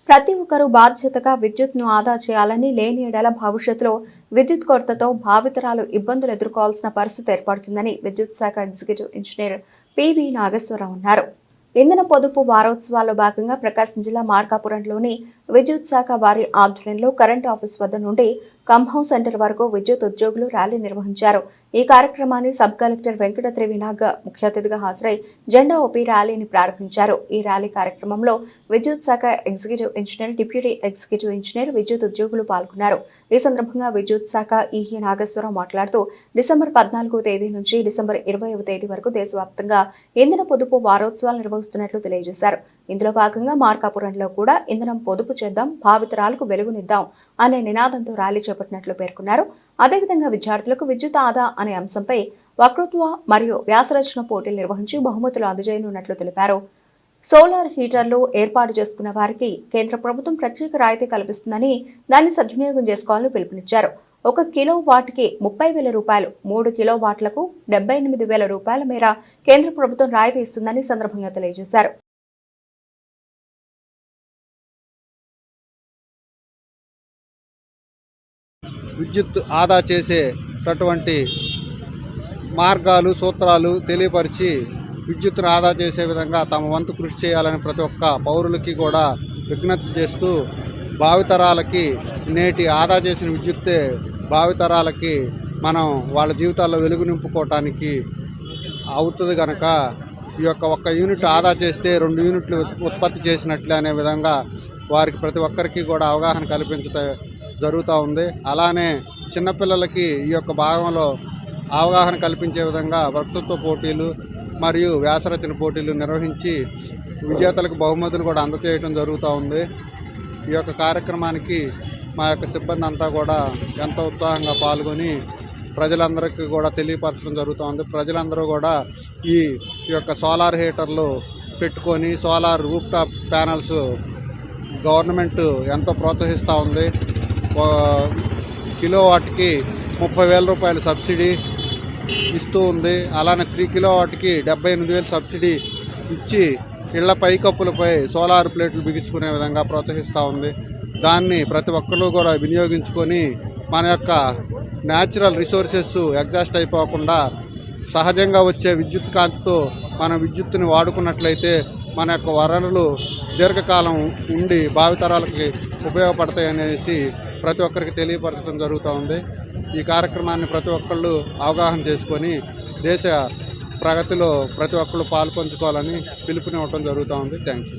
ప్రతి ఒక్కరూ బాధ్యతగా విద్యుత్ను ఆదా చేయాలని, లేని యెడల భవిష్యత్తులో విద్యుత్ కొరతతో భావితరాలు ఇబ్బందులు ఎదుర్కోవాల్సిన పరిస్థితి ఏర్పడుతుందని విద్యుత్ శాఖ ఎగ్జిక్యూటివ్ ఇంజనీర్ పివి నాగేశ్వరరావు అన్నారు. ఇంధన పొదుపు వారోత్సవాల్లో భాగంగా ప్రకాశం జిల్లా మార్కాపురంలోని విద్యుత్ శాఖ వారి ఆధ్వర్యంలో కరెంటు ఆఫీస్ వద్ద నుండి కంహౌస్ సెంటర్ వరకు విద్యుత్ ఉద్యోగులు ర్యాలీ నిర్వహించారు. ఈ కార్యక్రమాన్ని సబ్ కలెక్టర్ వెంకట త్రివినాగ్ ముఖ్య అతిథిగా హాజరై జెండా ఊపి ర్యాలీని ప్రారంభించారు. ఈ ర్యాలీ కార్యక్రమంలో విద్యుత్ శాఖ executive engineer, deputy executive engineer, విద్యుత్ ఉద్యోగులు పాల్గొన్నారు. ఈ సందర్భంగా విద్యుత్ శాఖ ఈఈ నాగేశ్వరరావు మాట్లాడుతూ డిసెంబర్ 14వ తేదీ నుంచి డిసెంబర్ 20వ తేదీ వరకు దేశవ్యాప్తంగా ఇంధన పొదుపు వారోత్సవాలు నిర్వహిస్తున్నట్లు తెలియజేశారు. ఇందులో భాగంగా మార్కాపురంలో కూడా ఇంధనం పొదుపు చేద్దాం, భావితరాలకు వెలుగునిద్దాం అనే నినాదంతో ర్యాలీ చేపట్టినట్లు పేర్కొన్నారు. అదేవిధంగా విద్యార్థులకు విద్యుత్ ఆదా అనే అంశంపై వక్తృత్వ మరియు వ్యాసరచన పోటీలు నిర్వహించి బహుమతులు అందజేయనున్నట్లు తెలిపారు. సోలార్ హీటర్లు ఏర్పాటు చేసుకున్న వారికి కేంద్ర ప్రభుత్వం ప్రత్యేక రాయితీ కల్పిస్తుందని, దాన్ని సద్వినియోగం చేసుకోవాలని పిలుపునిచ్చారు. 1 కిలో వాట్కి 30,000 రూపాయలు, 3 కిలో వాట్లకు 78,000 రూపాయల మేర కేంద్ర ప్రభుత్వం రాయితీ ఇస్తుందని సందర్భంగా తెలియజేశారు. విద్యుత్ ఆదా చేసేటటువంటి మార్గాలు, సూత్రాలు తెలియపరిచి విద్యుత్తును ఆదా చేసే విధంగా తమ వంతు కృషి చేయాలని ప్రతి ఒక్క పౌరులకి కూడా విజ్ఞప్తి చేస్తూ, భావితరాలకి నేటి ఆదా చేసిన విద్యుత్తే భావితరాలకి మనం వాళ్ళ జీవితాల్లో వెలుగు నింపుకోవటానికి అవుతుంది కనుక ఈ యొక్క 1 యూనిట్ ఆదా చేస్తే 2 యూనిట్లు ఉత్పత్తి చేసినట్లే అనే విధంగా వారికి ప్రతి ఒక్కరికి కూడా అవగాహన కల్పించడం జరుగుతూ ఉంది. అలానే చిన్నపిల్లలకి ఈ యొక్క భాగంలో అవగాహన కల్పించే విధంగా వక్తృత్వ పోటీలు మరియు వ్యాసరచన పోటీలు నిర్వహించి విజేతలకు బహుమతులు కూడా అందజేయడం జరుగుతూ ఉంది. ఈ యొక్క కార్యక్రమానికి మా యొక్క సిబ్బంది అంతా కూడా ఎంతో ఉత్సాహంగా పాల్గొని ప్రజలందరికీ కూడా తెలియపరచడం జరుగుతూ ఉంది. ప్రజలందరూ కూడా ఈ యొక్క సోలార్ హీటర్లు పెట్టుకొని solar roof top panels government ఎంతో ప్రోత్సహిస్తూ ఉంది. కిలో వాట్కి 30,000 రూపాయలు సబ్సిడీ ఇస్తూ ఉంది. అలానే 3 కిలో వాట్కి 78,000 సబ్సిడీ ఇచ్చి ఇళ్ల పైకప్పులపై సోలార్ ప్లేట్లు బిగించుకునే విధంగా ప్రోత్సహిస్తూ ఉంది. దాన్ని ప్రతి ఒక్కరూ కూడా వినియోగించుకొని మన యొక్క న్యాచురల్ రిసోర్సెస్ ఎగ్జాస్ట్ అయిపోకుండా సహజంగా వచ్చే విద్యుత్ కాంతితో మనం విద్యుత్తుని వాడుకున్నట్లయితే మన యొక్క వనరులు దీర్ఘకాలం ఉండి భావితరాలకి ఉపయోగపడతాయి అనేసి ప్రతి ఒక్కరికి తెలియపరచడం జరుగుతూ ఉంది. ఈ కార్యక్రమాన్ని ప్రతి ఒక్కళ్ళు అవగాహన చేసుకొని దేశ ప్రగతిలో ప్రతి ఒక్కళ్ళు పాల్పంచుకోవాలని పిలుపునివ్వడం జరుగుతూ ఉంది. Thank you.